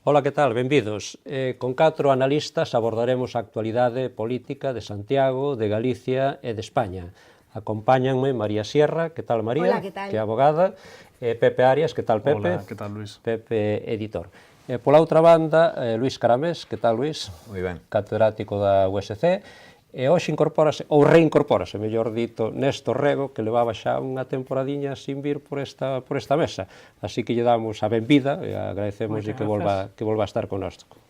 Ola, que tal? Benvidos. Con 4 analistas abordaremos a actualidade política de Santiago, de Galicia e de España. Acompáñanme María Sierra, que tal María? Hola, que tal? Que é abogada, e Pepe Arias, que tal Pepe? Hola, que tal Luis? Pepe, editor. Pola outra banda, Luis Caramés, que tal Luis? Moi ben. Catedrático da USC. E hoxe incorpórase, ou reincorpórase, mellor dito, Néstor Rego, que levaba xa unha temporadiña sin vir por esta mesa. Así que lle damos a benvida e agradecemos que volva a estar connosco.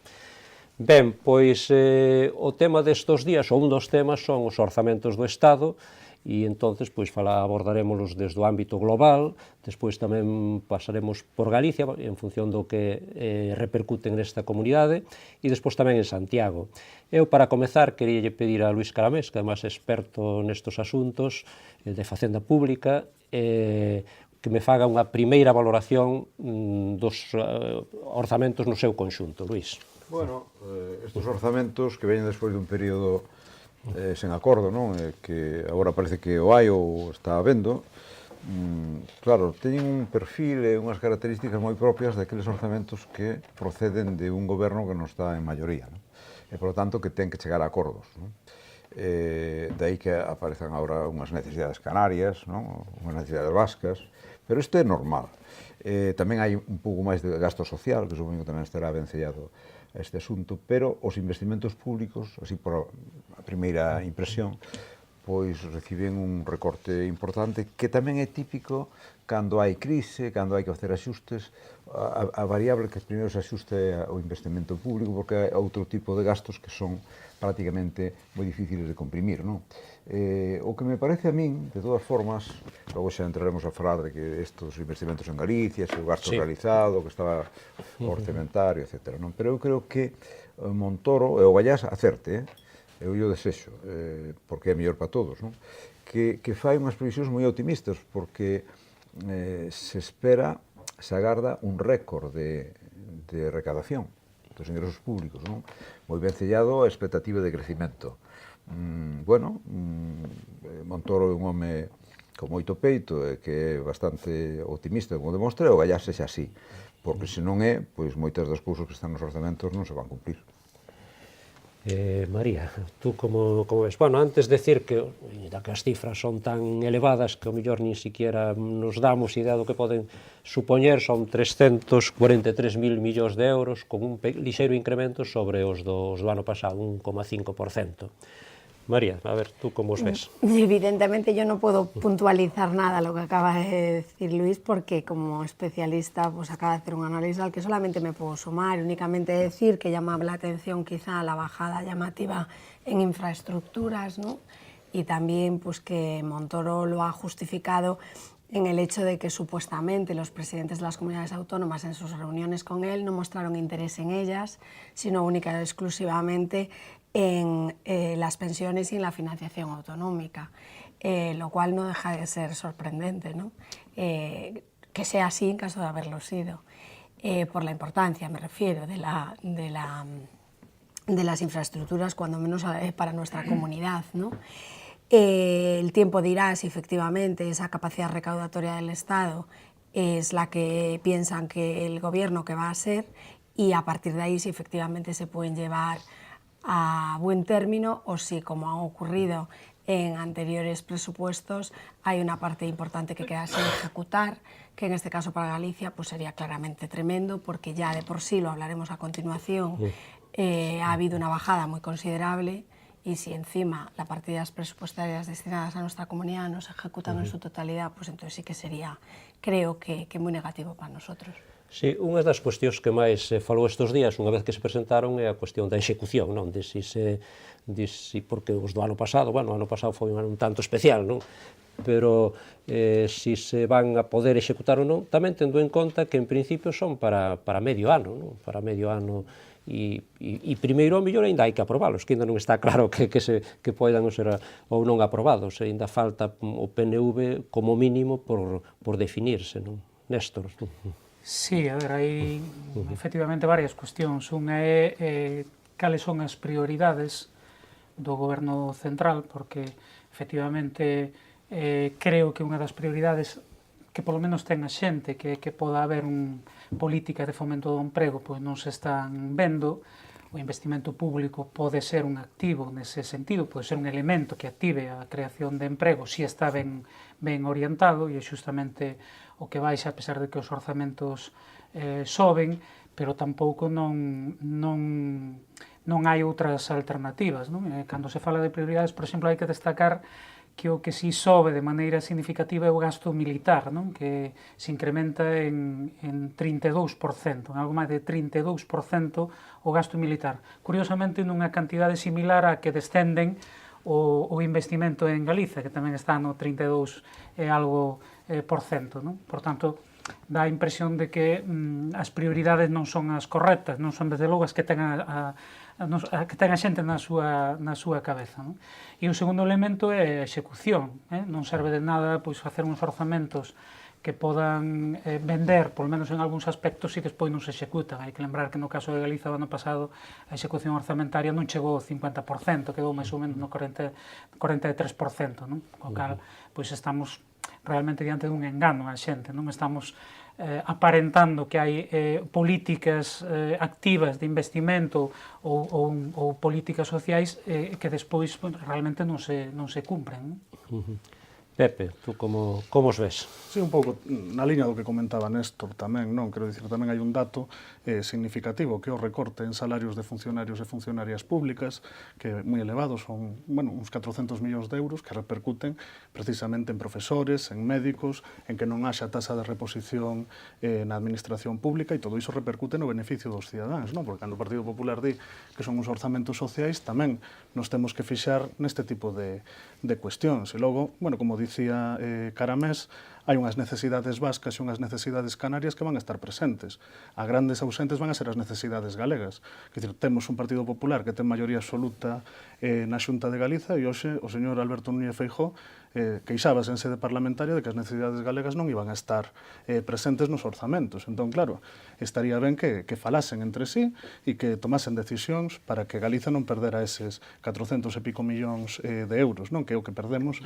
Ben, pois o tema destos días, ou un dos temas, son os orzamentos do Estado, e entonces pois abordaremos desde o ámbito global, despois tamén pasaremos por Galicia en función do que repercuten nesta comunidade e despois tamén en Santiago. Eu, para comezar, queríalle pedir a Luis Caramés, que además é experto nestos asuntos de Facenda Pública, que me faga unha primeira valoración dos orzamentos no seu conxunto. Luis. Bueno, estes orzamentos que veñen despois dun período sen acordo, non? Que agora parece que o hai ou está habendo, claro, teñen un perfil e unhas características moi propias daqueles orzamentos que proceden de un goberno que non está en maioría, non? E, por lo tanto, que ten que chegar a acordos, non? Daí que aparezan agora unhas necesidades canarias, non? Unhas necesidades vascas, pero isto é normal. Tamén hai un pouco máis de gasto social, que supoño que tamén estará vencellado a este asunto, pero os investimentos públicos, así por a primeira impresión, pois reciben un recorte importante que tamén é típico cando hai crise, cando hai que facer axustes. A variable que primeiro se axuste é o investimento público, porque hai outro tipo de gastos que son prácticamente moi difíciles de comprimir, non? O que me parece a min, de todas formas, logo xa entraremos a falar de que estes investimentos en Galicia, o gasto realizado, que estaba orçamentario, etc. Non? Pero eu creo que Montoro e o Vallás acerte, eu o desexo, porque é mellor para todos, non? Que fai unhas previsións moi optimistas, porque se espera, se agarda un récord de recadación dos ingresos públicos, non? Moi ben sellado a expectativa de crecimento. Bueno, Montoro é un home con moito peito e que é bastante optimista, como demostra, o Vallás sexa así, porque se non é, pois moitas das cousas que están nos orzamentos non se van cumplir. María, tú como ves? Bueno, antes de decir que as cifras son tan elevadas que ao mellor nin siquiera nos damos idea do que poden supoñer, son 343.000 millóns de euros con un lixeiro incremento sobre os do ano pasado, 1,5%. María, a ver, tú como os ves? Evidentemente yo no puedo puntualizar nada lo que acaba de decir Luis, porque como especialista pues acaba de hacer un análisis al que solamente me puedo sumar, únicamente decir que llama la atención quizá la bajada llamativa en infraestructuras, ¿no? Y también pues que Montoro lo ha justificado en el hecho de que supuestamente los presidentes de las comunidades autónomas en sus reuniones con él no mostraron interés en ellas, sino única y exclusivamente en las pensiones y en la financiación autonómica, lo cual no deja de ser sorprendente, ¿no? Que sea así en caso de haberlo sido, por la importancia, me refiero, de las infraestructuras, cuando menos para nuestra comunidad, ¿no? El tiempo dirá si efectivamente esa capacidad recaudatoria del Estado es la que piensan que el gobierno que va a ser, y a partir de ahí si efectivamente se pueden llevar a buen término o si, como ha ocurrido en anteriores presupuestos, hay una parte importante que queda sin ejecutar, que en este caso para Galicia pues sería claramente tremendo, porque ya de por sí, lo hablaremos a continuación, ha habido una bajada muy considerable, y si encima las partidas presupuestarias destinadas a nuestra comunidad no se ejecutan en su totalidad, pues entonces sí que sería, creo que muy negativo para nosotros. Sí, unha das cuestións que máis se falou estes días, unha vez que se presentaron, é a cuestión da execución, non? Porque os do ano pasado, bueno, o ano pasado foi un ano un tanto especial, non? Pero si se van a poder executar ou non, tamén tendo en conta que en principio son para medio ano, non? Para medio ano, e primeiro ao mellor ainda hai que aprobalos, que ainda non está claro que poidan ser ou non aprobados, ainda falta o PNV como mínimo por definirse, non? Néstor, non? Sí, a ver, hai efectivamente varias cuestións. Unha é cales son as prioridades do goberno central, porque efectivamente creo que unha das prioridades polo menos ten a xente, que poda haber política de fomento do emprego, pois non se están vendo. O investimento público pode ser un activo nese sentido, pode ser un elemento que active a creación de emprego se está ben orientado, e é xustamente o que baixa, a pesar de que os orzamentos soben, pero tampouco non hai outras alternativas, non? Cando se fala de prioridades, por exemplo, hai que destacar que o que si sobe de maneira significativa é o gasto militar, non? Que se incrementa en 32%, en algo máis de 32% o gasto militar. Curiosamente, nunha cantidade similar a que descenden o investimento en Galiza, que tamén está no 32 e algo por cento, non? Por tanto, dá a impresión de que as prioridades non son as correctas, non son desde logo as que ten a xente na súa cabeza, non? E o segundo elemento é a execución, non serve de nada pois facer uns orzamentos que podan vender, polo menos en algúns aspectos, e despois non se executan. Hai que lembrar que no caso de Galiza do ano pasado a execución orzamentaria non chegou ao 50%, quedou máis ou menos no 43%, non? Co cal, pois estamos realmente diante dun engano a xente, non estamos aparentando que hai políticas activas de investimento ou políticas sociais que despois realmente non se cumpren. Pepe, tú como os ves? Sí, un pouco na liña do que comentaba Néstor tamén, non? Quero dicir, tamén hai un dato significativo, que é o recorte en salarios de funcionarios e funcionarias públicas, que é moi elevado, son, uns 400 millóns de euros que repercuten precisamente en profesores, en médicos, en que non haxa tasa de reposición na administración pública, e todo iso repercute no beneficio dos cidadáns, non? Porque cando o Partido Popular di que son uns orzamentos sociais, tamén nos temos que fixar neste tipo de cuestións. E logo, como dicía Caramés, hai unhas necesidades vascas e unhas necesidades canarias que van a estar presentes. A grandes ausentes van a ser as necesidades galegas. Quer dizer, temos un Partido Popular que ten maioría absoluta na Xunta de Galiza, e hoxe o señor Alberto Núñez Feijóo queixábase en sede parlamentaria de que as necesidades galegas non iban a estar presentes nos orzamentos. Entón, claro, estaría ben que falasen entre sí e que tomasen decisións para que Galiza non perdera eses 400 e pico millóns de euros, non? Que é o que perdemos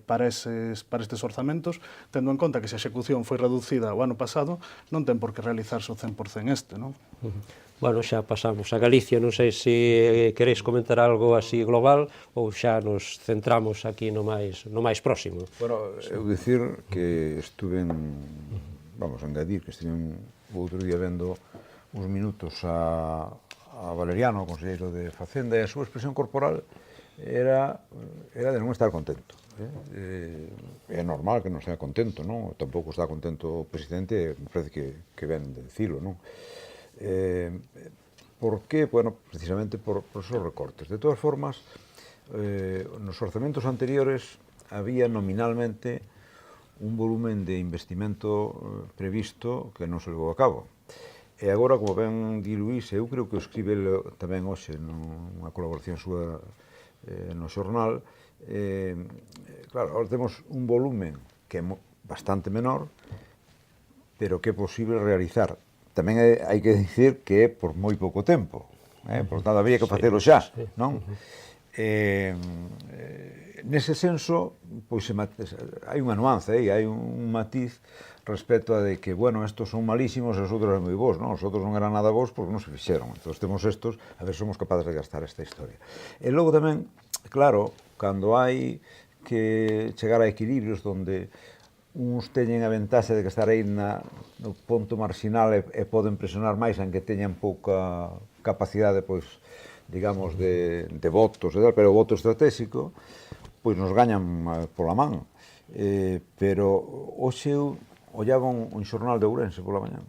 para estes orzamentos, tendo en conta que se a execución foi reducida o ano pasado, non ten por que realizarse o 100% este, non? Bueno, xa pasamos a Galicia, non sei se queréis comentar algo así global ou xa nos centramos aquí no máis próximo. Bueno, eu dicir que estuve vamos a engadir que estive o outro día vendo uns minutos a Valeriano, o conselleiro de Facenda, e a súa expresión corporal era de non estar contento. É normal que non estea contento, non? Tampouco está contento o presidente, me parece que ven de dicilo, non? Por que? Bueno, precisamente por esos recortes. De todas formas, nos orzamentos anteriores había nominalmente un volumen de investimento previsto que non se levou a cabo. E agora, como ben di Luís, eu creo que o escribe tamén hoxe nunha colaboración súa no xornal, claro, agora temos un volumen que é bastante menor, pero que é posible realizar. Tamén hai que dicir que é por moi pouco tempo, por tanto, había que facelo xa, non? Nese senso, pois hai unha nuance, hai un matiz respecto a de que, bueno, estos son malísimos e os outros eran moi bons, non? Os outros non eran nada bons porque non se fixeron. Entón, temos estos, a ver, somos capaces de gastar esta historia. E logo tamén, claro, cando hai que chegar a equilibrios donde uns teñen a ventaxe de que estar aí no ponto marxinal e poden presionar máis en que teñan pouca capacidade, pois, digamos, de votos, pero o voto estratégico, pois nos gañan pola man. Pero hoxe eu ollaba un xornal de Ourense pola mañá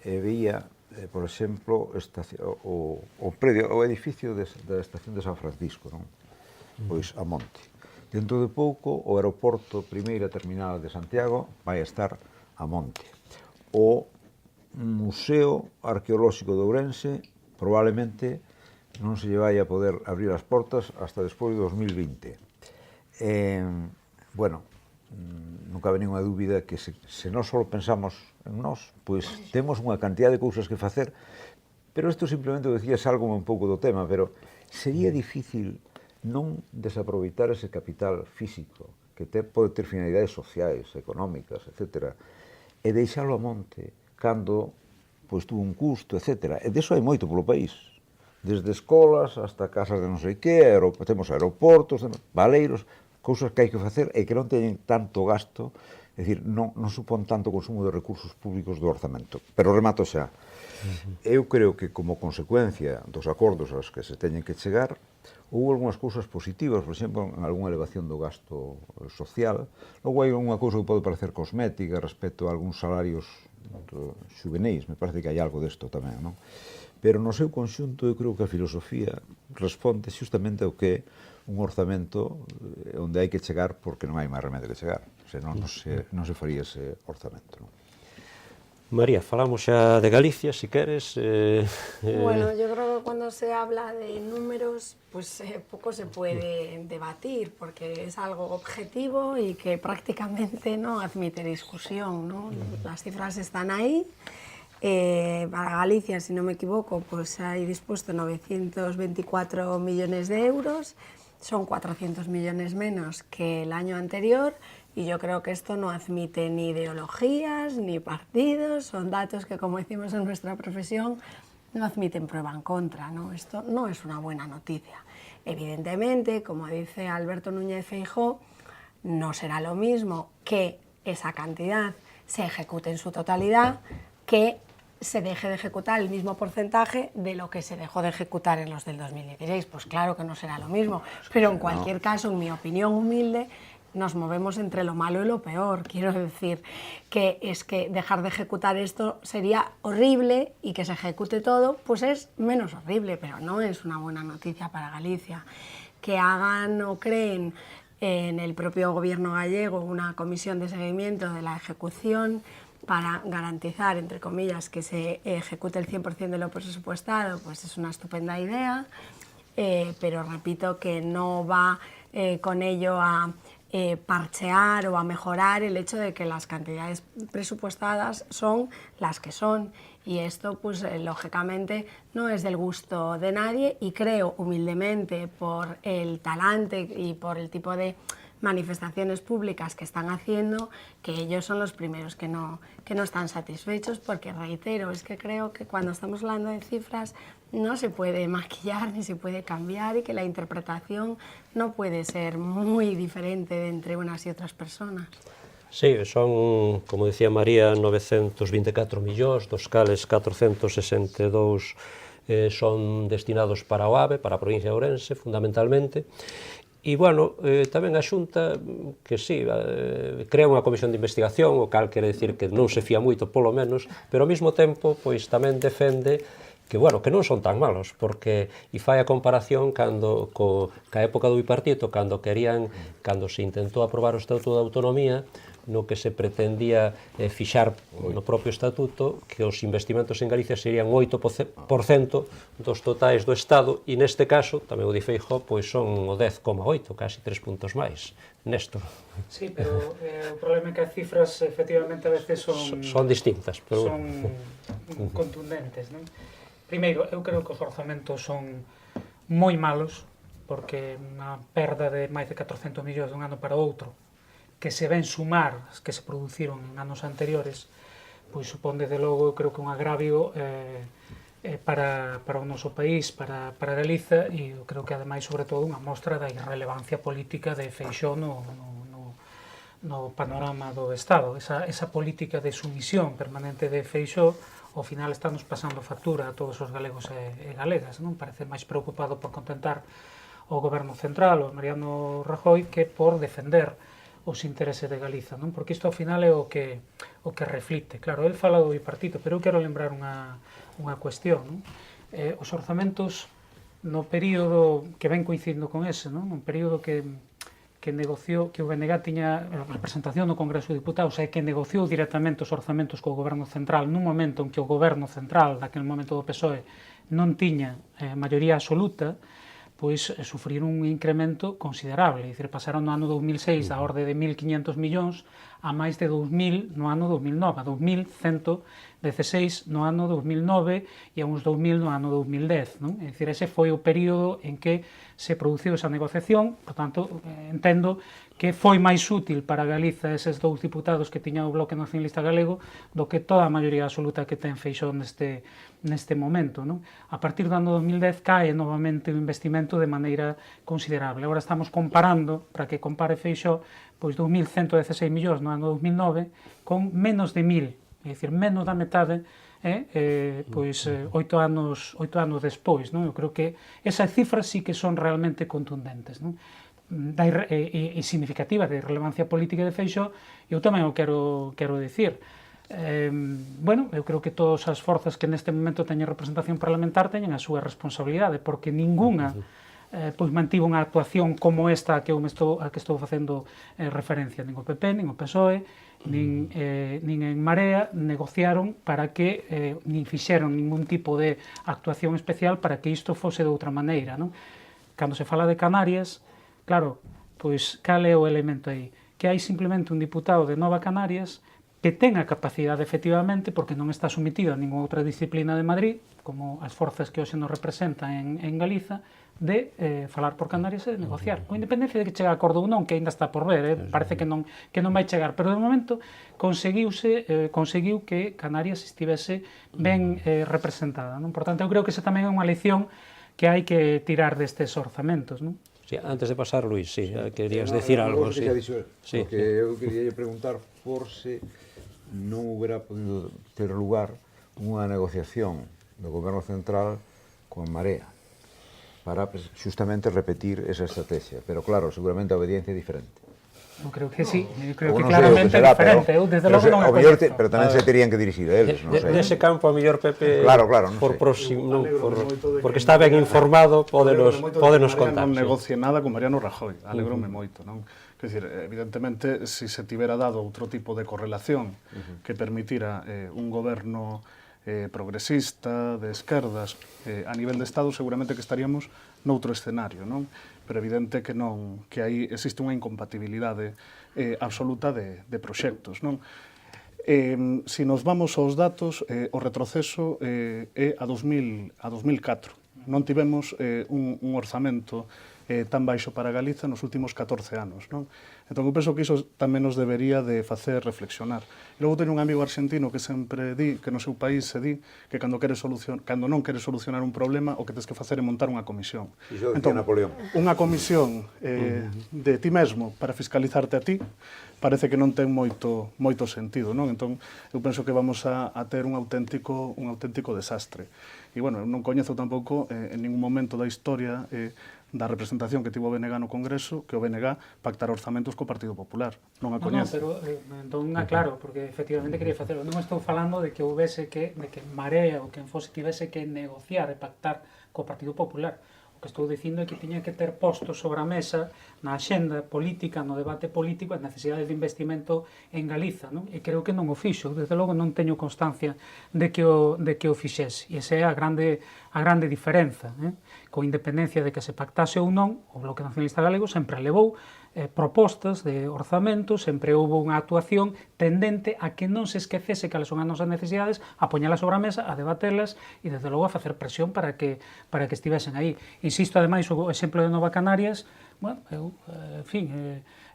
e veía, por exemplo, o edificio da estación de San Francisco, non? Pois a monte. Dentro de pouco, o aeroporto primeira terminal de Santiago vai estar a monte. O Museo Arqueolóxico de Ourense probablemente non se lle vai a poder abrir as portas hasta despois de 2020. Bueno, non cabe ninguna dúbida que se nós só pensamos en nós, pois temos unha cantidad de cousas que facer, pero isto simplemente decía algo un pouco do tema, pero sería difícil non desaproveitar ese capital físico que pode ter finalidades sociais, económicas, etc. E deixalo a monte cando pois tuvo un custo, etc. E deso hai moito polo país. Desde escolas hasta casas de non sei que, temos aeroportos, baleiros, cousas que hai que facer e que non teñen tanto gasto, é dicir, non supón tanto consumo de recursos públicos do orzamento. Pero remato xa. Eu creo que como consecuencia dos acordos aos que se teñen que chegar, houve algunhas cousas positivas, por exemplo, en algunha elevación do gasto social. Logo hai unha cousa que pode parecer cosmética respecto a algúns salarios xuvenéis, me parece que hai algo desto tamén, non? Pero no seu conxunto eu creo que a filosofía responde xustamente ao que un orzamento onde hai que chegar porque non hai máis remedio que chegar, senón non se faría ese orzamento, non? María, falamos xa de Galicia, si queres. Bueno, yo creo que cuando se habla de números, pues poco se puede debatir, porque es algo objetivo y que prácticamente no admite discusión, ¿no? Las cifras están ahí. Para Galicia, si no me equivoco, pues hay dispuesto 924 millones de euros, son 400 millones menos que el año anterior. Y yo creo que esto no admite ni ideologías, ni partidos, son datos que, como decimos en nuestra profesión, no admiten prueba en contra, ¿no? Esto no es una buena noticia. Evidentemente, como dice Alberto Núñez Feijóo, no será lo mismo que esa cantidad se ejecute en su totalidad que se deje de ejecutar el mismo porcentaje de lo que se dejó de ejecutar en los del 2016. Pues claro que no será lo mismo, pero en cualquier caso, en mi opinión humilde, nos movemos entre lo malo y lo peor. Quiero decir que es que dejar de ejecutar esto sería horrible y que se ejecute todo, pues es menos horrible, pero no es una buena noticia para Galicia. Que hagan o creen en el propio gobierno gallego una comisión de seguimiento de la ejecución para garantizar, entre comillas, que se ejecute el 100% de lo presupuestado, pues es una estupenda idea, pero repito que no va con ello a parchear o a mejorar el hecho de que las cantidades presupuestadas son las que son, y esto pues lógicamente no es del gusto de nadie, y creo humildemente por el talante y por el tipo de manifestaciones públicas que están haciendo, que ellos son los primeros que no están satisfechos, porque reitero, es que creo que cuando estamos hablando de cifras no se puede maquillar ni se puede cambiar, y que la interpretación no puede ser muy diferente entre unas y otras personas. Sí, son, como decía María, 924 millóns, dos cales 462 son destinados para o AVE, para a provincia de Ourense, fundamentalmente. E, bueno, tamén a Xunta, que sí, crea unha comisión de investigación, o cal quere decir que non se fía moito, polo menos, pero ao mesmo tempo, pois tamén defende que, bueno, que non son tan malos, porque, e fai a comparación cando, ca época do bipartito, cando se intentou aprobar o Estatuto de Autonomía, no que se pretendía fixar no propio Estatuto que os investimentos en Galicia serían 8% dos totais do Estado, e neste caso, tamén o di Feijóo, pois son o 10,8, casi 3 puntos máis. Néstor. Sí, pero o problema é que as cifras efectivamente a veces son distintas, pero son contundentes, non? Primeiro, eu creo que os orzamentos son moi malos, porque unha perda de máis de 400 millóns dun ano para outro, que se ven sumar as que se produciron en anos anteriores, pois supón desde logo, eu creo que un agravio para o noso país, para Galiza, e eu creo que ademais, sobre todo, unha mostra da irrelevancia política de Feixóo no panorama do Estado. Esa política de sumisión permanente de Feixóo ao final está nos pasando factura a todos os galegos e galegas, non? Parece máis preocupado por contentar o goberno central, o Mariano Rajoy, que por defender os intereses de Galiza, non? Porque isto ao final é o que reflicte. Claro, el fala do bipartito, pero eu quero lembrar unha cuestión, non? Os orzamentos no período que ven coincidindo con ese, non? Un período que negociou, que o BNG tiña representación no Congreso de Diputados e que negociou directamente os orzamentos co goberno central nun momento en que o goberno central, daquele momento do PSOE, non tiña maioría absoluta, pois sufriron un incremento considerable, é dicir, pasaron no ano 2006 da orde de 1.500 millóns a máis de 2.000 no ano 2009, a 2.116 no ano 2009 e a uns 2.000 no ano 2010. Non? É dicir, ese foi o período en que se produciu esa negociación, por tanto, entendo que foi máis útil para Galiza eses dous diputados que tiña o Bloque Nacionalista Galego do que toda a maioría absoluta que ten Feixóo neste momento. Non? A partir do ano 2010 cae novamente o investimento de maneira considerable. Agora estamos comparando, para que compare Feixóo, pois 2.116 millóns no ano 2009 con menos de 1.000, é dicir, menos da metade pois 8 anos despois. Non? Eu creo que esas cifras sí que son realmente contundentes, non? E significativa de relevancia política de Feixóo. Eu tamén o quero dicir. Bueno, eu creo que todas as forzas que neste momento teñen representación parlamentar teñen a súa responsabilidade, porque ninguna pois mantivo unha actuación como esta a que estou facendo referencia. Nin o PP, nin o PSOE, nin en Marea negociaron para que nin fixeron ningún tipo de actuación especial para que isto fose de outra maneira. Non? Cando se fala de Canarias, claro, pois cal é o elemento aí? Que hai simplemente un diputado de Nova Canarias que ten a capacidade efectivamente, porque non está sometido a ninguna outra disciplina de Madrid, como as forzas que hoxe nos representan en Galiza, de falar por Canarias e de negociar. Con independencia de que chegue a acordo ou non, que ainda está por ver, parece que non vai chegar, pero de momento conseguiu que Canarias estivese ben representada. Non? Por tanto, eu creo que esa tamén é unha lección que hai que tirar destes orzamentos. Non? Sí, antes de pasar, Luis, sí, querías decir algo. Sí. Sí. Porque eu quería preguntar por se non hubiera podido ter lugar unha negociación do Goberno Central con Marea para justamente repetir esa estrategia. Pero claro, seguramente a obediencia é diferente. Eu creo que sí, eu creo Ou que non sei o claramente é será, diferente. Eu, desde logo, non a coñezo. Pero tamén se terían que dirigir a eles, non sei. Nese campo, a mellor Pepe, Claro, non porque está ben informado, pódenos contar. Non negocie nada con Mariano Rajoy, alegrome moito, non? Quer dizer, evidentemente, se se tivera dado outro tipo de correlación que permitira un goberno progresista, de esquerdas, a nivel de Estado, seguramente que estaríamos noutro escenario, non? Pero evidente que non, que aí existe unha incompatibilidade absoluta de proxectos, non? Se nos vamos aos datos, o retroceso é a 2004. Non tivemos un orzamento tan baixo para Galiza nos últimos 14 anos, non? Entón, eu penso que iso tamén nos debería de facer reflexionar. E logo teño un amigo argentino que sempre di, que no seu país se di, que cando non queres solucionar un problema, o que tens que facer é montar unha comisión. Iso decía Napoleón. Unha comisión de ti mesmo para fiscalizarte a ti, parece que non ten moito sentido, non? Entón, eu penso que vamos a ter un auténtico desastre. E, bueno, eu non coñezo tampouco en ningún momento da historia da representación que tivo o BNG no Congreso, que o BNG pactara orzamentos co Partido Popular. Non a coñezo. No, pero entón, claro, porque efectivamente quería facelo. Non estou falando de que houvese de que Marea ou quen fose tivese que negociar e pactar co Partido Popular. O que estou dicindo é que tiña que ter posto sobre a mesa na axenda política, no debate político, as necesidades de investimento en Galiza, non? E creo que non o fixo, desde logo non teño constancia de que o fixese. E esa é a grande diferenza, con independencia de que se pactase ou non, o Bloque Nacionalista Galego sempre levou propostas de orzamento, sempre houve unha actuación tendente a que non se esquecese cales son as nosas necesidades, a poñelas sobre a mesa, a debatelas e, desde logo, a facer presión para que estivesen aí. Insisto, ademais, o exemplo de Nova Canarias, bueno, en fin,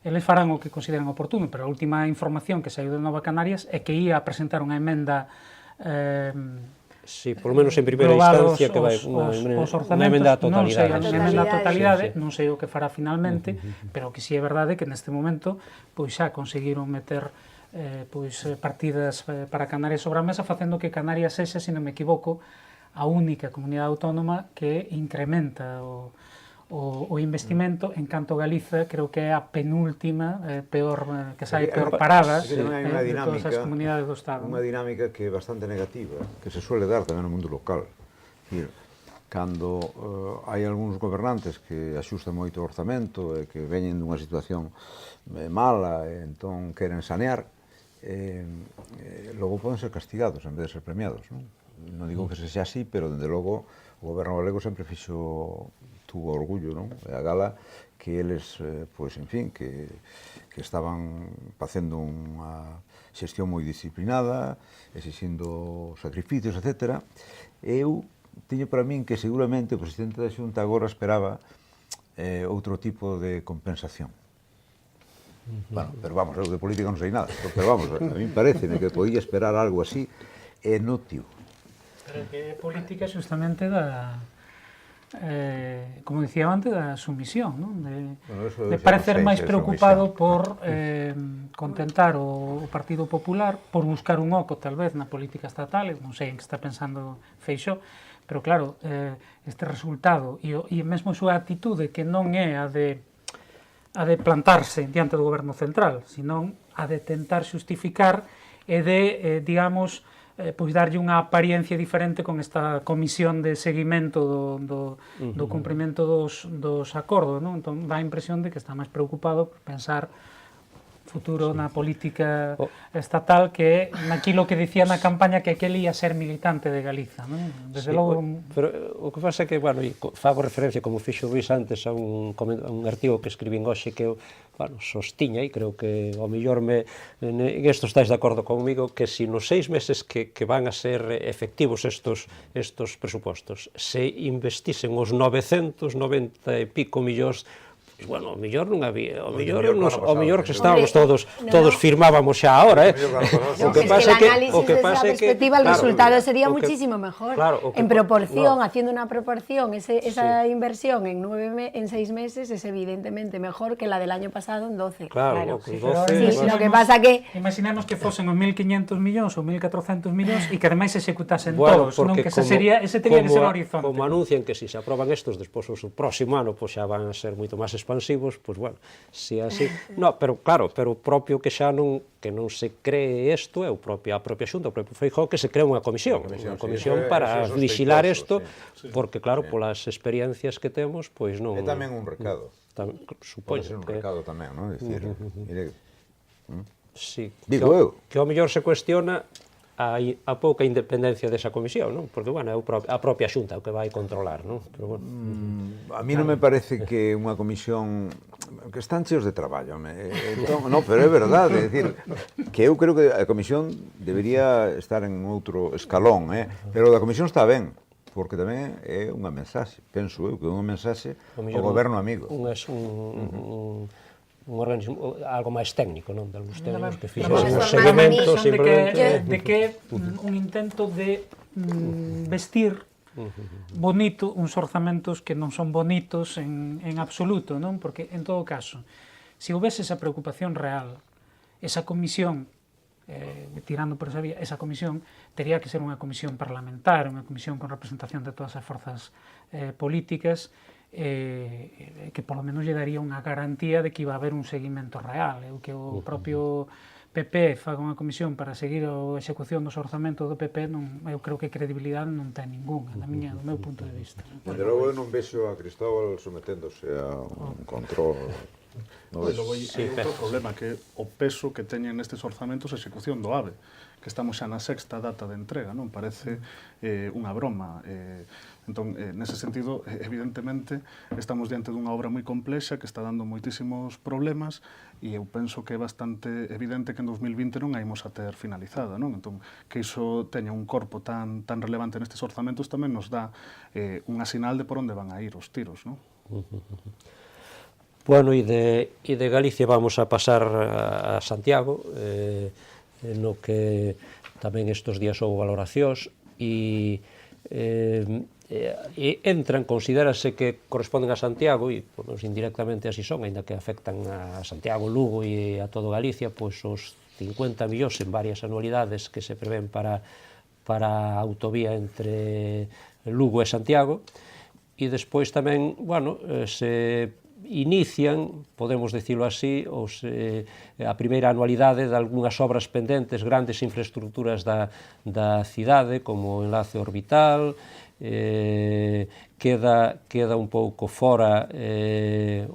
eles farán o que consideran oportuno, pero a última información que saiu de Nova Canarias é que ia a presentar unha emenda Sí, polo menos en primeira instancia que vai unha emenda a totalidade. Non sei o que fará finalmente, pero que si é verdade que neste momento pois xa conseguiron meter partidas para Canarias sobre a mesa, facendo que Canarias sexa, se non me equivoco, a única comunidade autónoma que incrementa o investimento, en canto Galiza creo que é a penúltima que sai peor parada de todas as comunidades do Estado. Unha dinámica que é bastante negativa, que se suele dar tamén no mundo local. Cando hai algúns gobernantes que axustan moito o orzamento e que veñen dunha situación mala e entón queren sanear, logo poden ser castigados en vez de ser premiados. Non digo que se xa así, pero, dende logo, o goberno galego sempre tuvo orgullo, non? A gala que eles, pois, en fin, que estaban facendo unha xestión moi disciplinada, exixindo sacrificios, etc. Eu tiño para min que seguramente o presidente da Xunta agora esperaba outro tipo de compensación. Bueno, pero vamos, eu de política non sei nada, pero vamos, a mí pareceme que podía esperar algo así e non tivo. Pero que política xustamente da, como dicía antes, da sumisión, non? De parecer máis preocupado por contentar o Partido Popular, por buscar un oco, tal vez, na política estatal, non sei en que está pensando Feixóo, pero claro, este resultado e mesmo a súa actitude, que non é a de plantarse diante do goberno central, senón a de tentar xustificar e de, digamos, pois darlle unha apariencia diferente con esta comisión de seguimento do cumprimento dos acordos, non? Entón, dá a impresión de que está máis preocupado por pensar futuro na política estatal que naquilo que dicía na campaña que aquel ia ser militante de Galiza, non? Desde logo... Pero o que pasa é que, bueno, fago referencia, como fixo Luís antes, a un artigo que escribín hoxe que eu, bueno, sostiña, e creo que ao mellor en isto estáis de acordo comigo, que si nos 6 meses que van a ser efectivos estos presupostos se investisen os 990 e pico millóns, bueno, o mellor non había, o mellor que estábamos todos firmábamos xa ahora, O que pasa que el análisis desde esa perspectiva, el resultado sería muchísimo mejor. En proporción, haciendo una proporción, esa inversión en 6 meses es evidentemente mejor que la del año pasado en 12. Claro, lo que pasa que... Imaginemos que fosen os 1.500 millóns ou 1.400 millóns e que ademais se executasen todos, non? Que ese teria que ser o horizonte. Como anuncian que si se aproban estos, despois o próximo ano, pois xa van a ser moito máis expansivos, pois bueno, se así... No, pero claro, pero o propio que xa non se cree isto é a propia Xunta, o propio Feijóo, que se crea unha comisión para vigilar isto, porque claro, polas experiencias que temos, pois non... É tamén un recado. Supoño. Pode ser un recado tamén, non? Dicir, mire... Digo eu. Que ao mellor se cuestiona a pouca independencia desa comisión, non? Porque, bueno, é a propia Xunta o que vai controlar, non? Pero, bueno, a mí non me parece que unha comisión que están cheos de traballo, non, pero é verdade, é dicir, que eu creo que a comisión debería estar en outro escalón, pero a comisión está ben, porque tamén é unha mensaxe, penso eu, que é unha mensaxe ao goberno amigo. Un organismo algo máis técnico, non? De algúns técnicos que fixen un seguimento simplemente... De que un intento de vestir bonito uns orzamentos que non son bonitos en absoluto, non? Porque, en todo caso, se houvese esa preocupación real, esa comisión, tirando por esa vía, esa comisión tería que ser unha comisión parlamentar, unha comisión con representación de todas as forzas políticas, que polo menos lle daría unha garantía de que iba a haber un seguimento real, que o propio PP faga unha comisión para seguir a execución dos orzamentos do PP, eu creo que credibilidade non ten ninguna, do meu punto de vista. Desde logo eu non vexo a Cristóbal someténdose a un control. Logo hai outro problema, que o peso que teñen nestes orzamentos a execución do AVE, que estamos xa na 6ª data de entrega, non? Parece unha broma. Entón, nese sentido, evidentemente, estamos diante dunha obra moi complexa que está dando moitísimos problemas e eu penso que é bastante evidente que en 2020 non a imos a ter finalizada, non? Entón, que iso teña un corpo tan relevante nestes orzamentos tamén nos dá unha sinal de por onde van a ir os tiros, non? Bueno, e de Galicia vamos a pasar a Santiago, no que tamén estes días houve valoracións e entran, considérase que corresponden a Santiago e pues, indirectamente así son, ainda que afectan a Santiago, Lugo e a todo Galicia, pois os 50 millóns en varias anualidades que se prevén para a autovía entre Lugo e Santiago, e despois tamén, bueno, se inician, podemos dicilo así, a primeira anualidade de algunhas obras pendentes, grandes infraestructuras da cidade, como o enlace orbital, queda un pouco fora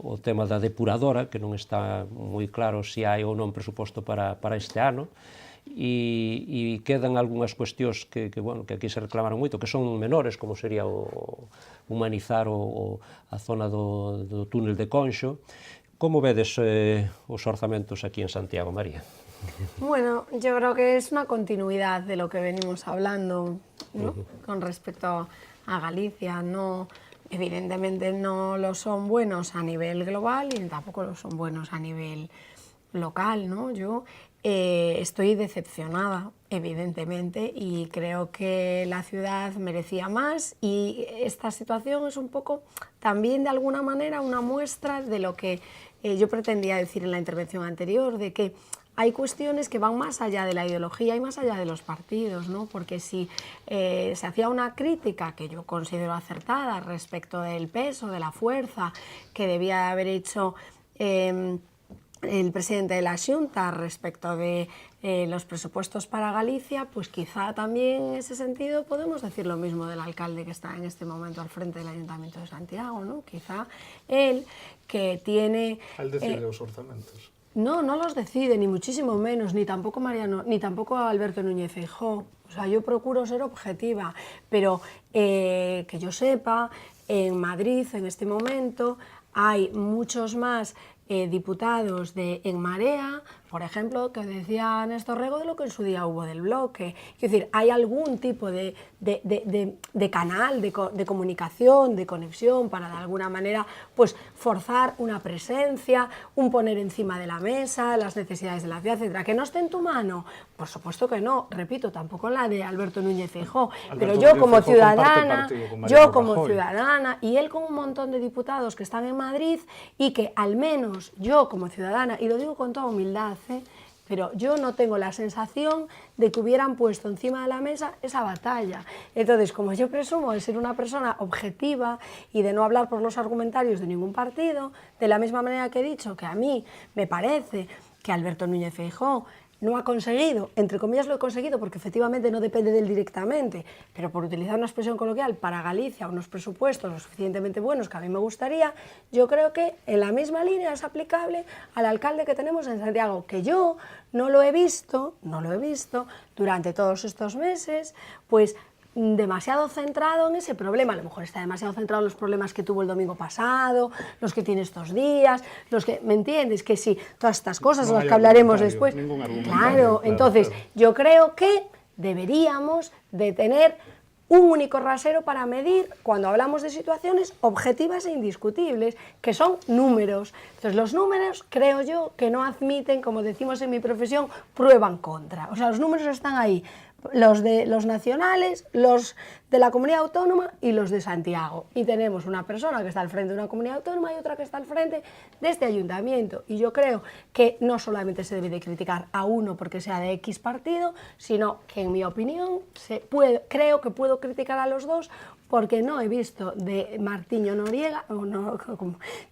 o tema da depuradora, que non está moi claro se hai ou non presuposto para este ano, e quedan algunhas cuestións que aquí se reclamaron moito, que son menores, como sería humanizar a zona do túnel de Conxo. Como vedes os orzamentos aquí en Santiago, María? Bueno, yo creo que es una continuidad de lo que venimos hablando, ¿no? Con respecto a Galicia. No, evidentemente no lo son buenos a nivel global y tampoco lo son buenos a nivel local, ¿no? Yo estoy decepcionada, evidentemente, y creo que la ciudad merecía más, y esta situación es un poco también de alguna manera una muestra de lo que yo pretendía decir en la intervención anterior, de que hay cuestiones que van más allá de la ideología y más allá de los partidos, ¿no? Porque si se hacía una crítica, que yo considero acertada, respecto del peso, de la fuerza que debía haber hecho el presidente de la Xunta respecto de los presupuestos para Galicia, pues quizá también en ese sentido podemos decir lo mismo del alcalde que está en este momento al frente del Ayuntamiento de Santiago, ¿no? Quizá él, que tiene... Él decide los orzamentos. No, no los decide, ni muchísimo menos, ni tampoco Mariano, ni tampoco Alberto Núñez Feijóo. O sea, yo procuro ser objetiva, pero que yo sepa, en Madrid en este momento hay muchos más diputados de En Marea, por ejemplo, que decía Néstor Rego de lo que en su día hubo del bloque. Es decir, hay algún tipo de canal de comunicación, de conexión, para de alguna manera pues forzar una presencia, un poner encima de la mesa las necesidades de la ciudad, etcétera. ¿Que no esté en tu mano? Por supuesto que no. Repito, tampoco la de Alberto Núñez Feijóo, pero yo como ciudadana, y él con un montón de diputados que están en Madrid, y que al menos yo como ciudadana, y lo digo con toda humildad, pero yo no tengo la sensación de que hubieran puesto encima de la mesa esa batalla. Entonces, como yo presumo de ser una persona objetiva y de no hablar por los argumentarios de ningún partido, de la misma manera que he dicho que a mí me parece que Alberto Núñez Feijóo no ha conseguido, entre comillas lo he conseguido porque efectivamente no depende de él directamente, pero por utilizar una expresión coloquial, para Galicia unos presupuestos lo suficientemente buenos que a mí me gustaría, yo creo que en la misma línea es aplicable al alcalde que tenemos en Santiago, que yo no lo he visto durante todos estos meses, pues demasiado centrado en ese problema. A lo mejor está demasiado centrado en los problemas que tuvo el domingo pasado, los que tiene estos días, los que, ¿me entiendes? Que sí, todas estas cosas, las que hablaremos después. Claro, entonces yo creo que deberíamos de tener un único rasero para medir cuando hablamos de situaciones objetivas e indiscutibles, que son números. Entonces los números creo yo que no admiten, como decimos en mi profesión, prueba en contra. O sea, los números están ahí, los de los nacionales, los de la comunidad autónoma y los de Santiago. Y tenemos una persona que está al frente de una comunidad autónoma y otra que está al frente de este ayuntamiento. Y yo creo que no solamente se debe de criticar a uno porque sea de X partido, sino que en mi opinión creo que puedo criticar a los dos, porque no he visto de Martiño Noriega,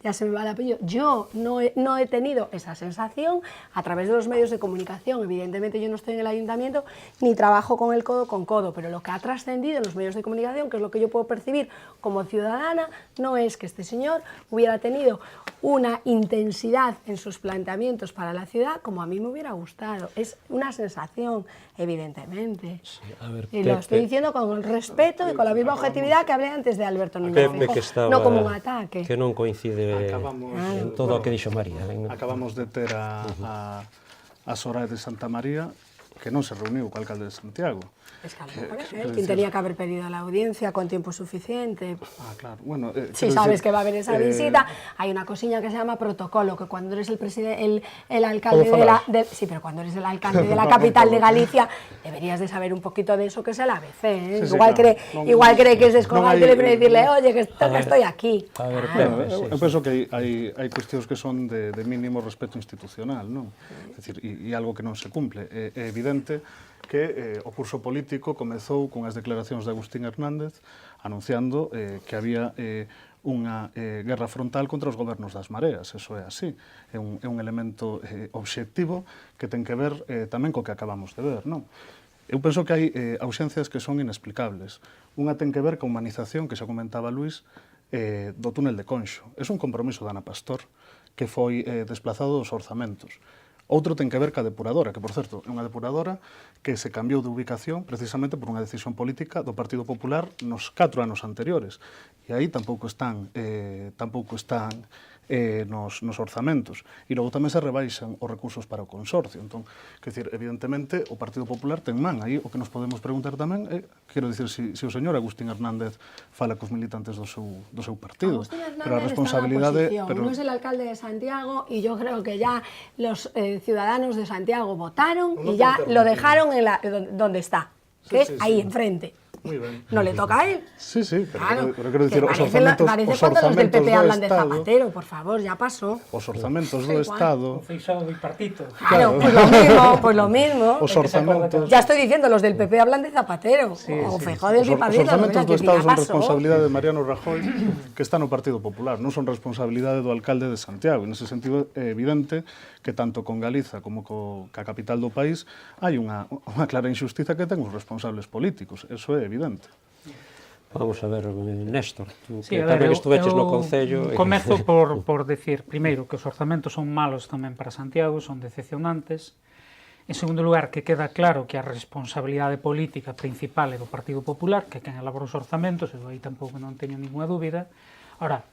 ya se me va el apellido, yo no he tenido esa sensación a través de los medios de comunicación. Evidentemente yo no estoy en el ayuntamiento ni trabajo con el codo con codo, pero lo que ha trascendido en los medios de comunicación, que es lo que yo puedo percibir como ciudadana, no es que este señor hubiera tenido una intensidad en sus planteamientos para la ciudad como a mí me hubiera gustado. Es una sensación, evidentemente. Sí, a ver, y lo estoy diciendo con el respeto y con la misma objetividad que hablé antes de Alberto Núñez Feijóo, no como un ataque. Que non coincide en todo o que dixo María. Acabamos de ter a Soraya de Santa María, que non se reuniu co alcalde de Santiago. Es que a lo mejor es él quien tenía que haber pedido a la audiencia con tiempo suficiente. Ah, claro. Bueno, si sabes que va a haber esa visita, hay una cosilla que se llama protocolo, que cuando eres el alcalde sí, pero cuando eres el alcalde de la capital de Galicia, deberías de saber un poquito de eso, que es el ABC, ¿eh? Sí, igual cree que es descolgar el teléfono y decirle, oye, que estoy aquí. A ver, eu penso que hai cuestións que son de mínimo respeto institucional, non? É dicir, e algo que non se cumple. É evidente que o curso político comezou con as declaracións de Agustín Hernández anunciando que había unha guerra frontal contra os gobernos das mareas. Eso é así. É un elemento obxectivo que ten que ver tamén co que acabamos de ver, non? Eu penso que hai ausencias que son inexplicables. Unha ten que ver ca humanización, que xa comentaba Luís, do túnel de Conxo. É un compromiso da Ana Pastor que foi desplazado dos orzamentos. Outro ten que ver ca depuradora, que, por certo, é unha depuradora que se cambiou de ubicación precisamente por unha decisión política do Partido Popular nos 4 anos anteriores. E aí tampouco están nos orzamentos. E logo tamén se rebaixan os recursos para o consorcio. Entón, quer dizer, evidentemente, o Partido Popular ten man. Aí o que nos podemos preguntar tamén é, quero dicir, se o señor Agustín Hernández fala cos militantes do seu partido. Agustín Hernández pero a responsabilidade... está na oposición, no es el alcalde de Santiago y yo creo que ya los ciudadanos de Santiago votaron y ya lo dejaron donde está, que es ahí enfrente. Muy ben. No le toca a él. Sí, sí, Claro, pero quero dicir, os parece cuando los del PP hablan de Estado, Zapatero, por favor, ya pasó. os orzamentos do igual. Estado, O Feixado bipartito. Claro, pues lo mismo. os orzamentos... Ya estoy diciendo, los del PP hablan de Zapatero, o Feijóo del Os bipartito, orzamentos do que Estado ya son pasó. responsabilidade de Mariano Rajoy, que está no Partido Popular, non son responsabilidade do alcalde de Santiago. Nese sentido, é evidente que tanto con Galiza como ca capital do país hai unha clara injustiza que ten os responsables políticos. Eso é evidente. Vamos a ver, Néstor, tú Sí, que a ver, tamén estuveches no Concello... Comezo por decir, primeiro, que os orzamentos son malos tamén para Santiago, son decepcionantes. En segundo lugar, que queda claro que a responsabilidade política principal é do Partido Popular, que é quen elabora os orzamentos, e aí tampouco non teño ninguna dúbida. Ahora,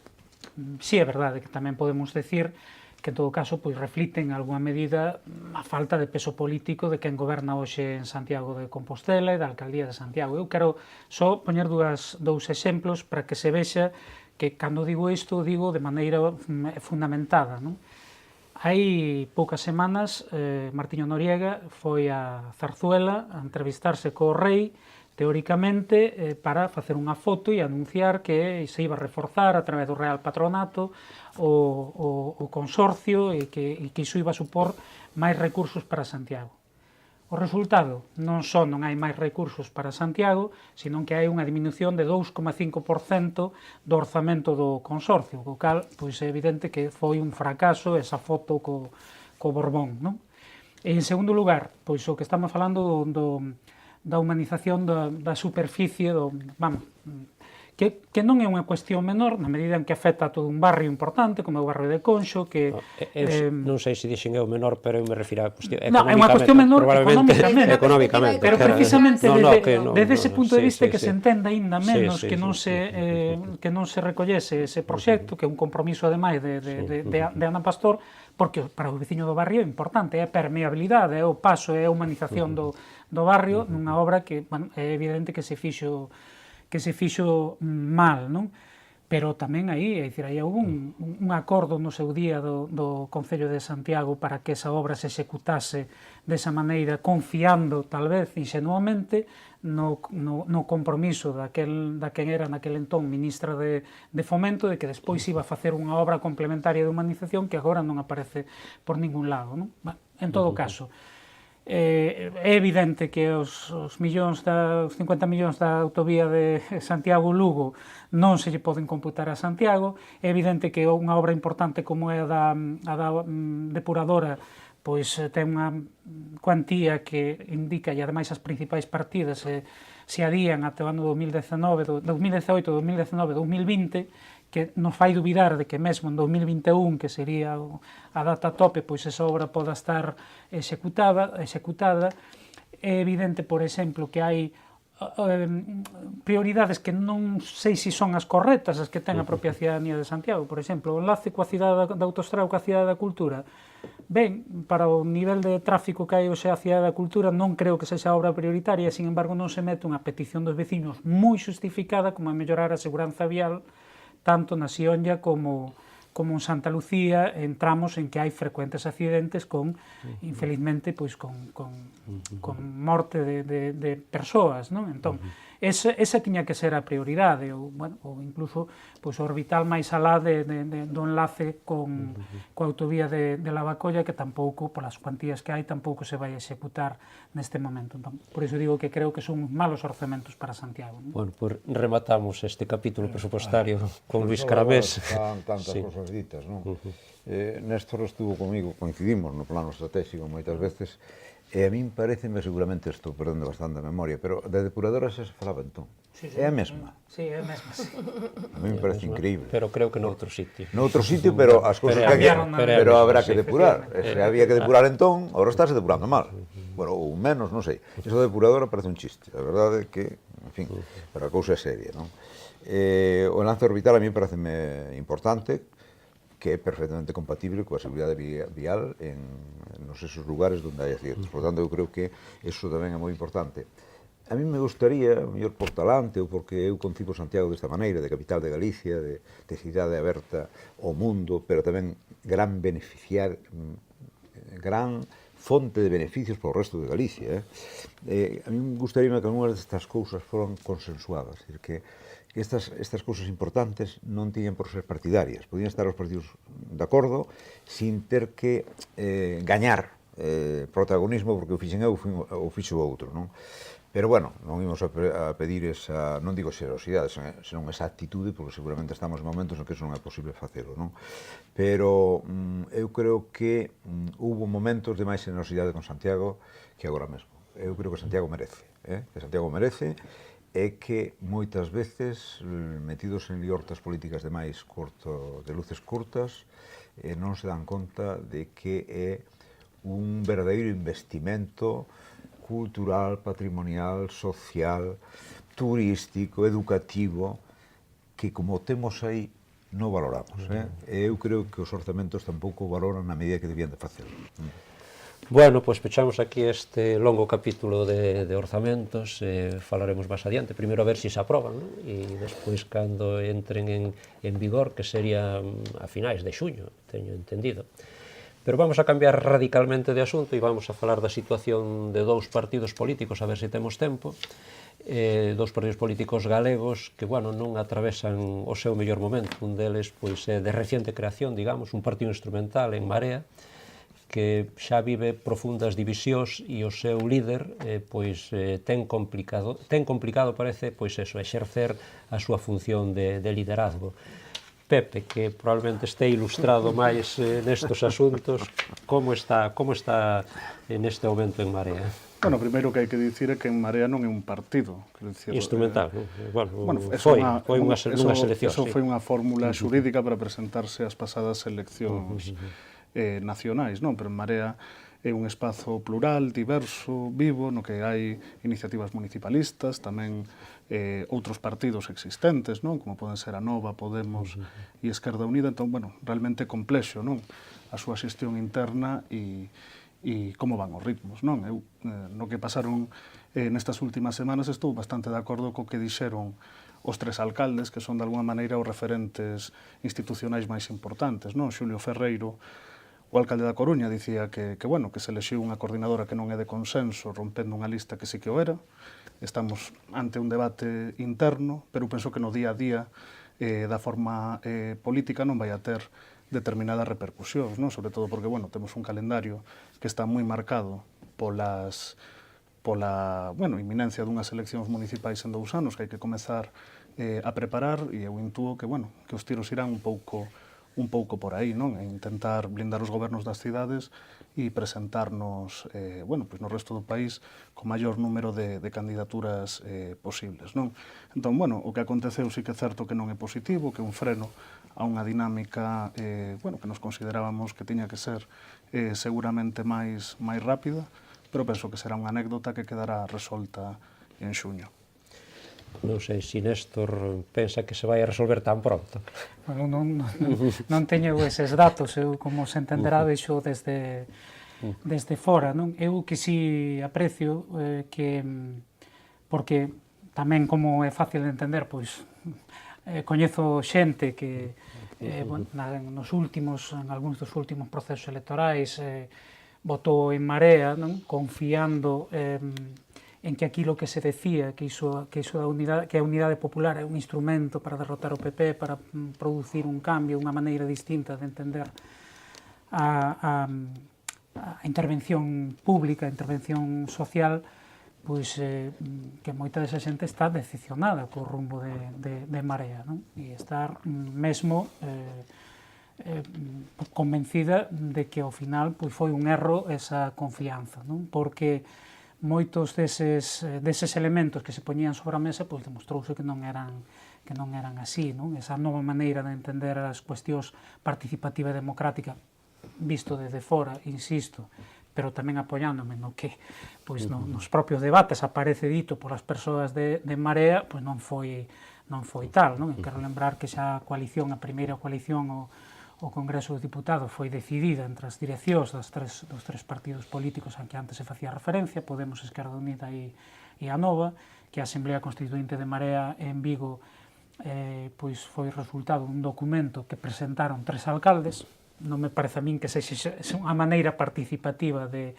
sí é verdade que tamén podemos decir que en todo caso pois refliten en algunha medida a falta de peso político de quen goberna hoxe en Santiago de Compostela e da Alcaldía de Santiago. Eu quero só poñer dous exemplos para que se vexa que cando digo isto digo de maneira fundamentada, non? Hai poucas semanas Martiño Noriega foi a Zarzuela a entrevistarse co rei teóricamente para facer unha foto e anunciar que se iba a reforzar a través do Real Patronato o consorcio e que iso iba a supor máis recursos para Santiago. O resultado non só non hai máis recursos para Santiago, senón que hai unha disminución de 2,5% do orzamento do consorcio, o cal pois, é evidente que foi un fracaso esa foto co Borbón, non? E, en segundo lugar, pois o que estamos falando da humanización da superficie, que non é unha cuestión menor, na medida en que afecta a todo un barrio importante, como é o barrio de Conxo, que... non sei se dixen eu menor, pero eu me refiro a cuestión non, é unha cuestión menor económicamente. Pero precisamente desde ese punto de vista que se entenda ainda menos que non se recollese ese proxecto, que é un compromiso ademais de Ana Pastor, porque para o veciño do barrio é importante, é a permeabilidade, é o paso, é a humanización do barrio, nunha obra que é evidente que se fixo mal, non? Pero tamén aí, é dicir, aí houve un acordo no seu día do Concello de Santiago para que esa obra se executase desa maneira, confiando, tal vez, ingenuamente, no compromiso da quen era naquele entón ministra de Fomento, de que despois iba a facer unha obra complementaria de humanización que agora non aparece por ningún lado, non? En todo caso, é evidente que os 50 millóns da autovía de Santiago-Lugo non se lle poden computar a Santiago, é evidente que unha obra importante como é a da depuradora pois ten unha cuantía que indica, e ademais as principais partidas se adían ata o ano 2018, 2020, que nos fai dubidar de que mesmo en 2021, que sería a data tope, pois esa obra poda estar executada. É evidente, por exemplo, que hai prioridades que non sei se son as correctas, as que ten a propia cidadanía de Santiago. Por exemplo, o enlace coa cidade da Autostrada ou coa cidade da Cultura. Ben, para o nivel de tráfico que hai hoxe a cidade da Cultura non creo que sexa a obra prioritaria, sin embargo non se mete unha petición dos veciños moi justificada como a mellorar a seguranza vial tanto na Sionlla como en Santa Lucía, en tramos en que hai frecuentes accidentes con, infelizmente, pois con morte de persoas, non? Entón, esa tiña que ser a prioridade, ou incluso pois, o orbital máis alá do enlace coa autovía de Lavacolla, que tampouco, polas cuantías que hai, tampouco se vai executar neste momento. Entón, por iso digo que creo que son malos orzamentos para Santiago, non? Bueno, pues rematamos este capítulo presupuestario con Luis Caramés. Tantas cosas ditas, non? Néstor estuvo comigo, coincidimos no plano estratégico moitas veces, e a min pareceme, seguramente estou perdendo bastante a memoria, pero de depuradora xa se falaba entón. É a mesma. Sí, é a mesma, sí. A mí me parece increíble. Pero creo que noutro sitio. Noutro sitio, pero as cousas que pero habrá que depurar. Se había que depurar entón, agora estáse depurando mal. Bueno, ou menos, non sei. Iso da depuradora parece un chiste. A verdade é que, en fin, pero a cousa é seria, non? O lance orbital a mí pareceme importante, que é perfectamente compatible coa seguridade vial nos esos lugares onde hai accidentes. Por tanto, eu creo que iso tamén é moi importante. A mí me gustaría, mellor por talante, ou porque eu concibo Santiago desta maneira, de capital de Galicia, de cidade aberta ao mundo, pero tamén gran fonte de beneficios para o resto de Galicia. A mí me gustaría que algunhas destas cousas foran consensuadas, é dicir, que estas cousas importantes non tiñan por ser partidarias, podían estar os partidos de acordo sin ter que gañar protagonismo porque o fixen eu ou fixo outro, non? Pero, bueno, non imos a pedir esa, non digo xerosidade, senón esa actitude, porque seguramente estamos en momentos en que eso non é posible facelo, non? Pero eu creo que hubo momentos de máis xerosidade con Santiago que agora mesmo. Eu creo que Santiago merece, que Santiago merece, é que moitas veces, metidos en liortas políticas de luces curtas, non se dan conta de que é un verdadeiro investimento cultural, patrimonial, social, turístico, educativo, que como temos aí non valoramos. Eu creo que os orzamentos tampouco valoran na medida que debían de facelo. Bueno, pois pechamos aquí este longo capítulo de orzamentos, falaremos máis adiante, primeiro a ver se se aproban, e despois cando entren en vigor, que sería a finais de xuño, teño entendido. Pero vamos a cambiar radicalmente de asunto e vamos a falar da situación de dous partidos políticos, a ver se temos tempo, dous partidos políticos galegos que, bueno, non atravesan o seu mellor momento. Un deles, pois, é de reciente creación, digamos, un partido instrumental en Marea, que xa vive profundas divisións e o seu líder, pois, ten complicado, parece, pois, eso, exercer a súa función de liderazgo. Pepe, que probablemente este ilustrado máis nestos asuntos, como está neste momento en Marea? Bueno, primeiro que hai que dicir é que en Marea non é un partido. Instrumental, non? Bueno, foi unha selección. Eso foi unha fórmula xurídica para presentarse ás pasadas eleccións nacionais, non? Pero en Marea é un espazo plural, diverso, vivo, no que hai iniciativas municipalistas, tamén outros partidos existentes, non? Como poden ser a Nova, Podemos e Esquerda Unida. Entón, bueno, realmente complexo, non? A súa xestión interna e como van os ritmos, non? Eu, no que pasaron nestas últimas semanas, estou bastante de acordo co que dixeron os tres alcaldes, que son de alguma maneira os referentes institucionais máis importantes, non? Xulio Ferreiro, o alcalde da Coruña, dicía que se elexiu unha coordinadora que non é de consenso, rompendo unha lista que sí que o era. Estamos ante un debate interno, pero penso que no día a día da forma política non vai a ter determinadas repercusións, non? Sobre todo porque, bueno, temos un calendario que está moi marcado pola inminencia dunhas eleccións municipais en 2 anos que hai que comezar a preparar, e eu intúo que os tiros irán un pouco por aí, non? E intentar blindar os gobernos das cidades e presentarnos, no resto do país co maior número de candidaturas posibles, non? Entón, o que aconteceu sí que é certo que non é positivo, que é un freno a unha dinámica, que nos considerábamos que tiña que ser seguramente máis rápida, pero penso que será unha anécdota que quedará resolta en xuño. Non sei se Néstor pensa que se vai a resolver tan pronto. Bueno, non teño eses datos, eu, como se entenderá, vexo desde fora, non? Eu que si aprecio que, porque tamén, como é fácil de entender, pois coñezo xente que en algúns dos últimos procesos electorais votou en Marea, non? Confiando en que aquilo que se decía, que a unidade popular é un instrumento para derrotar o PP, para producir un cambio, unha maneira distinta de entender a intervención pública, a intervención social, pois que moita desa xente está decepcionada co rumbo de Marea, non? E estar mesmo convencida de que ao final foi un erro esa confianza, non? Porque moitos deses elementos que se poñían sobre a mesa, pois demostrouse que non eran así, non? Esa nova maneira de entender as cuestións participativa e democrática, visto desde fora, insisto, pero tamén apoiándome no que pois, nos propios debates aparece dito polas persoas de Marea, pois non foi tal, non? Quero lembrar que xa a primeira coalición, o Congreso dos Diputados foi decidida entre as direccións dos tres partidos políticos a que antes se facía referencia, Podemos, Esquerda Unida e a Nova, que a Asamblea Constituinte de Marea en Vigo pois foi resultado dun documento que presentaron 3 alcaldes. Non me parece a min que sexa unha maneira participativa de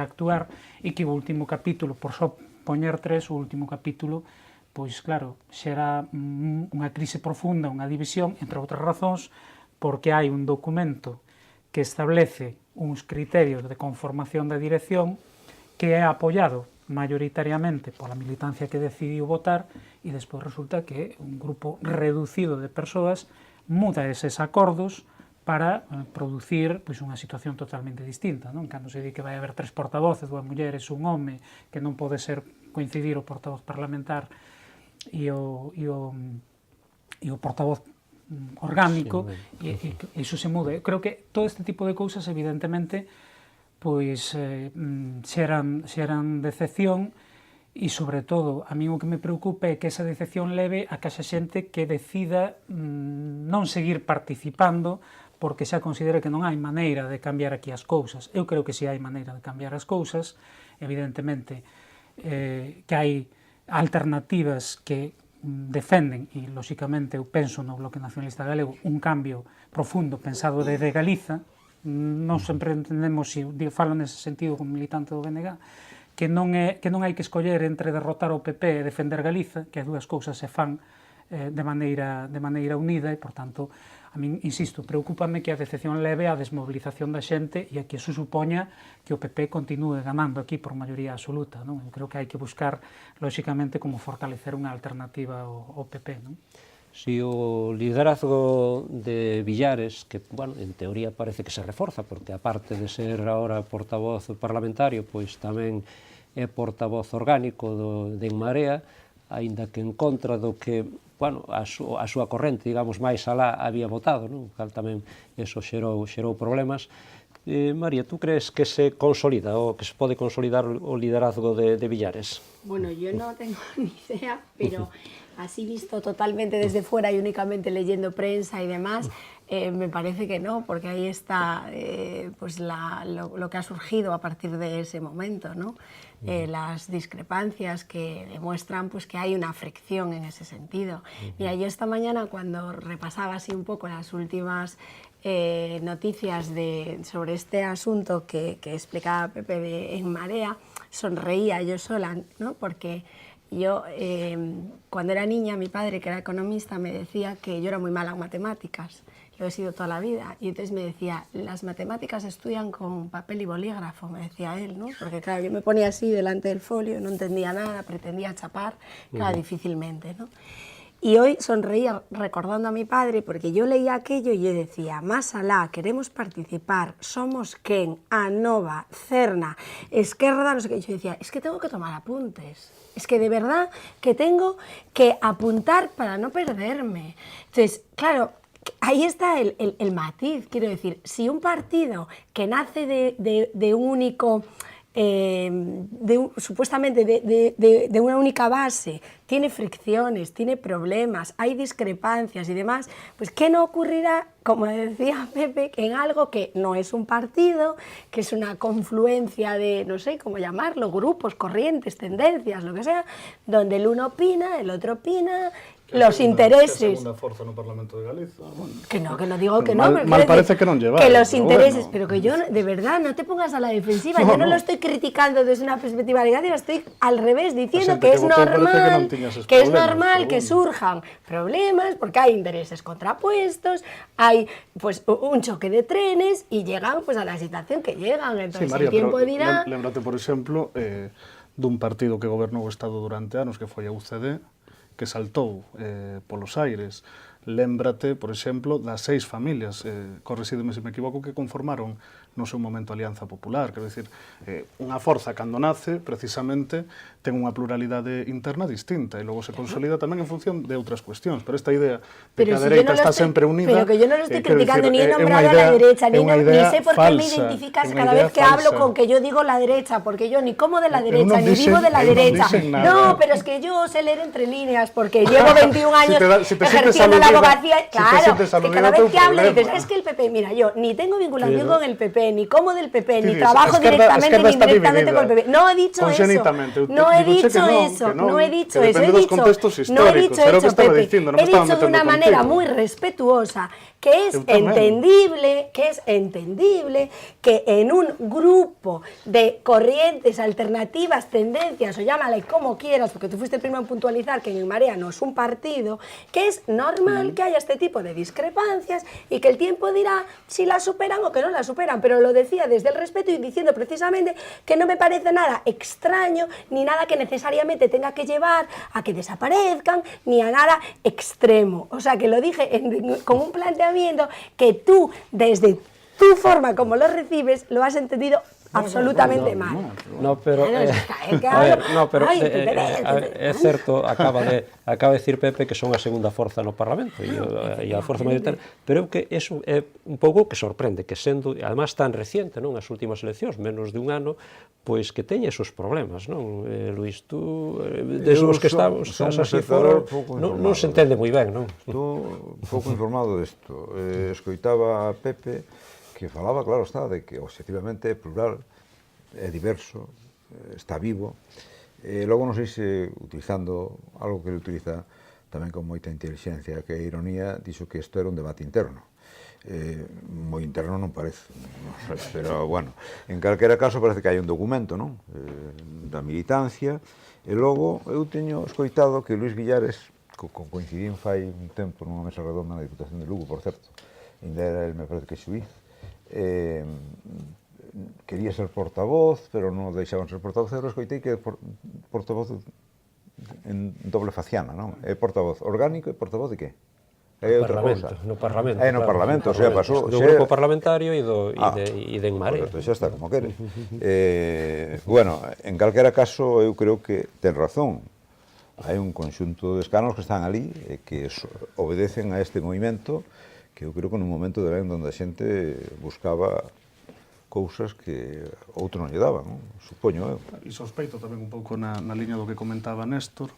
actuar, e que o último capítulo, por só poñer 3, o último capítulo, pois claro, xera unha crise profunda, unha división, entre outras razóns, porque hai un documento que establece uns criterios de conformación da dirección que é apoiado maioritariamente pola militancia que decidiu votar, e despois resulta que un grupo reducido de persoas muda eses acordos para producir pois, unha situación totalmente distinta, non? Cando se di que vai haber 3 portavoces, 2 mulleres, un home, que non pode ser coincidir o portavoz parlamentar e o portavoz orgánico, e iso se muda. Eu creo que todo este tipo de cousas, evidentemente, pois xeran decepción, e, sobre todo, a mí o que me preocupa é que esa decepción leve a que haxa xente que decida non seguir participando porque xa considera que non hai maneira de cambiar aquí as cousas. Eu creo que si hai maneira de cambiar as cousas, evidentemente que hai alternativas que defenden, e, lóxicamente, eu penso no Bloque Nacionalista Galego, un cambio profundo pensado desde Galiza. Non sempre entendemos, se falo nese sentido como militante do BNG, que non hai que escoller entre derrotar o PP e defender Galiza, que as dúas cousas se fan de maneira unida, e, por tanto, a min, insisto, preocúpame que a decepción leve a desmobilización da xente e a que iso supoña que o PP continúe ganando aquí por maioría absoluta, non? Eu creo que hai que buscar, lóxicamente, como fortalecer unha alternativa ao PP, non? Si o liderazgo de Villares, que, bueno, en teoría parece que se reforza, porque aparte de ser agora portavoz parlamentario, pois tamén é portavoz orgánico de En Marea, aínda que en contra do que, bueno, a súa corrente, digamos, máis alá había votado, non? Cal tamén eso xerou problemas. María, tú crees que se consolida ou que se pode consolidar o liderazgo de Villares? Bueno, yo no tengo ni idea, pero así visto totalmente desde fuera y únicamente leyendo prensa y demás, me parece que no, porque ahí está pues lo que ha surgido a partir de ese momento, ¿no? Las discrepancias que demuestran pues, que hay una fricción en ese sentido. Mira, yo esta mañana, cuando repasaba así un poco las últimas noticias sobre este asunto que explicaba Pepe de En Marea, sonreía yo sola, ¿no? Porque yo, cuando era niña, mi padre, que era economista, me decía que yo era muy mala en matemáticas. Lo he sido toda la vida. Y entonces me decía, las matemáticas se estudian con papel y bolígrafo, me decía él, ¿no? Porque claro, yo me ponía así delante del folio, no entendía nada, pretendía chapar, claro, difícilmente, ¿no? Y hoy sonreía recordando a mi padre, porque yo leía aquello y yo decía, más alá, queremos participar, somos Ken, Anova, Cerna, Esquerda, no sé qué. Y yo decía, es que tengo que tomar apuntes, es que de verdad que tengo que apuntar para no perderme. Entonces, claro, ahí está el matiz, quiero decir, si un partido que nace de un único... supuestamente de una única base, tiene fricciones, tiene problemas, hay discrepancias y demás, pues ¿qué no ocurrirá, como decía Pepe, en algo que no es un partido, que es una confluencia de, no sé cómo llamarlo, grupos, corrientes, tendencias, lo que sea, donde el uno opina, el otro opina, los intereses... Que a segunda forza no Parlamento de Galiza. Bueno, que no digo que mal, no. Mal parece que non lleva. Que los intereses, bueno. Pero que yo, de verdad, no te pongas a la defensiva. No, yo no lo estoy criticando desde una perspectiva negativa, estoy al revés diciendo que es normal, que surjan problemas, porque hay intereses contrapuestos, hay pues un choque de trenes y llegan pues a la situación que llegan. Entonces, sí, María, el tiempo dirá... Lembrate, por exemplo, dun partido que gobernou o Estado durante anos, que foi a UCD, que saltou polos aires lémbrate, por exemplo, das 6 familias, corresídeme se me equivoco, que conformaron no seu momento a Alianza Popular. Quero dicir, unha forza cando nace, precisamente, ten unha pluralidade interna distinta e logo se consolida tamén en función de outras cuestións. Pero esta idea de que a dereita está sempre unida... Pero que yo no lo estoy criticando, ni he nombrado a la derecha, ni sé por qué me identificas cada vez que hablo con que yo digo la derecha, porque yo ni como de la derecha, ni vivo de la derecha. No, pero es que yo sé leer entre líneas, porque llevo 21 años ejerciendo la abogacía. Claro, que cada vez que hablo dices, es que el PP, mira, yo ni tengo vinculación con el PP, ni como del PP, ni trabajo directamente ni indirectamente con el PP. No he dicho eso. No he dicho eso. No he dicho eso. He dicho eso, Pepe. He dicho de una manera muy respetuosa que es entendible que en un grupo de corrientes, alternativas, tendencias, o llámale como quieras, porque tú fuiste el primero en puntualizar que en el Marea no es un partido, que es normal que haya este tipo de discrepancias y que el tiempo dirá si la superan o que no la superan, pero lo decía desde el respeto y diciendo precisamente que no me parece nada extraño ni nada que necesariamente tenga que llevar a que desaparezcan ni a nada extremo. O sea, que lo dije con un planteamiento que tú, desde tu forma como lo recibes, lo has entendido absolutamente mal. No, pero é certo, acaba de decir Pepe que son a segunda forza no Parlamento e a forza mayoritaria, pero que eso é un pouco que sorprende, que sendo, además tan reciente, non, as últimas eleccións, menos de un ano, pois que teña esos problemas, non? Luís, tú, os que estamos así fora, non se entende moi ben, non? Estou pouco informado desto. Escoitaba a Pepe que falaba, claro está, de que objetivamente é plural, é diverso, está vivo. Logo, non sei se, utilizando algo que ele utiliza tamén con moita inteligencia, que é ironía, dixo que isto era un debate interno. Moi interno non parece, pero, bueno, en calquera caso parece que hai un documento, non? Da militancia, e logo eu teño escoitado que Luís Villares, coincidín fai un tempo nunha mesa redonda na Diputación de Lugo, por certo, ainda era el, me parece que xuíz, quería ser portavoz, pero non deixaban ser portavoz, e escoitei que é portavoz en doble faciana, non? É portavoz orgánico e portavoz de que? No Parlamento. No Parlamento, o sea, pasou... Do grupo parlamentario e de En Marea. Xa está, como quere. Bueno, en calquera caso, eu creo que ten razón. Hai un conxunto de escanos que están ali e que obedecen a este movimento que eu creo que nun momento de ben onde a xente buscaba cousas que outro non lle daban, non? Supoño eu. E sospeito tamén un pouco na liña do que comentaba Néstor,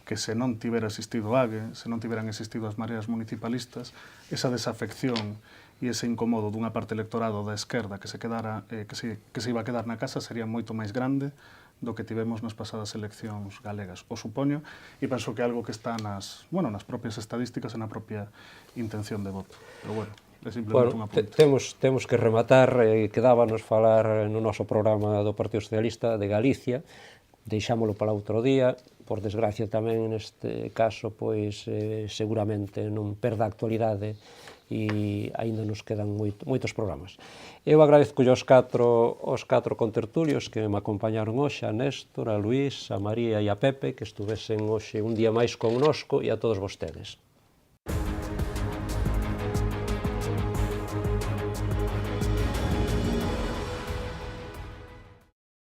que se non tivera existido AGE, se non tiveran existido as mareas municipalistas, esa desafección e ese incomodo dunha parte electorado da esquerda que se iba a quedar na casa sería moito máis grande do que tivemos nas pasadas eleccións galegas. O supoño, e penso que é algo que está nas propias estadísticas e na propia intención de voto. Pero, bueno, é simplemente un apunte. Temos que rematar, quedábanos falar no noso programa do Partido Socialista de Galicia, deixámolo para outro día, por desgracia tamén neste caso, pois seguramente non perda a actualidade e aínda nos quedan moitos programas. Eu agradezco aos catro contertulios que me acompañaron hoxe, a Néstor, a Luís, a María e a Pepe, que estuvesen hoxe un día máis connosco, e a todos vostedes.